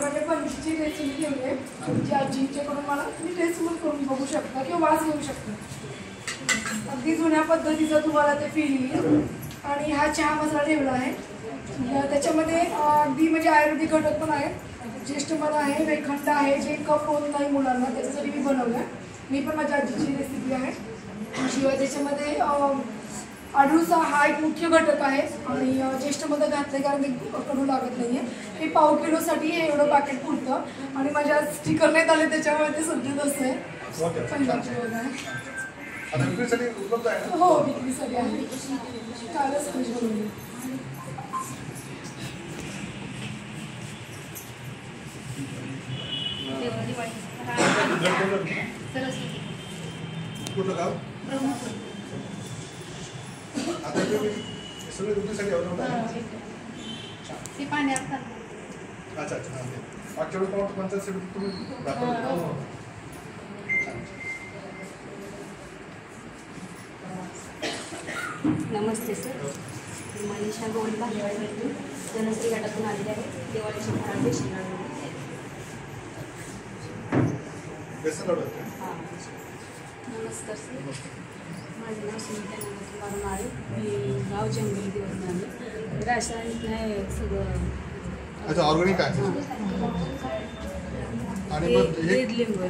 माझ्या पंचची रेसिपी ठेवली आहे जी आजींच्याकडून मला तुम्ही टेस्ट पण करून बघू शकता किंवा वास घेऊ शकता. अगदी जुन्या पद्धतीचं तुम्हाला ते फील येईल. आणि हा चहा मसाला ठेवला आहे त्याच्यामध्ये अगदी म्हणजे आयुर्वेदिक घटक पण आहे. ज्येष्ठ मध आहे, वेखंड आहे, जे कफ होत नाही मुलांना त्याच्यासाठी मी बनवलं आहे. मी पण माझ्या आजीची रेसिपी आहे. शिवाय त्याच्यामध्ये अडूळसा हा एक मुख्य घटक आहे आणि ज्येष्ठ मध घातले कारण ते कडू लागत नाही आहे. हे पाव किलोसाठी हे एवढं पॅकेट पुरतं आणि माझ्या स्टिकर नाही आले त्याच्यामुळे ते सध्या असं आहे. पंजाबची बघा आहे. हो विक्रीसाठी आहे. कालच फ्रीज बनवली. आता सगळे दुधीसाठी ते पाण्यात अच्छा अच्छा मागच्या वेळेस पंचायत तुम्ही नमस्ते सर, मनीषा गोविंद भालेवाडीवरून जनश्री गटातून आलेले आहे. दिवाळीच्या फराळ बेसन लाडू. बेसन लाडू हां नमस्कार सर, माझं नाव सुनीता नंदकुमार माळे. मी गाव जंगलीवरून आले. रासायनिक नाही सगळं. अच्छा ऑर्गॅनिक आहे. आणि मग लिंबू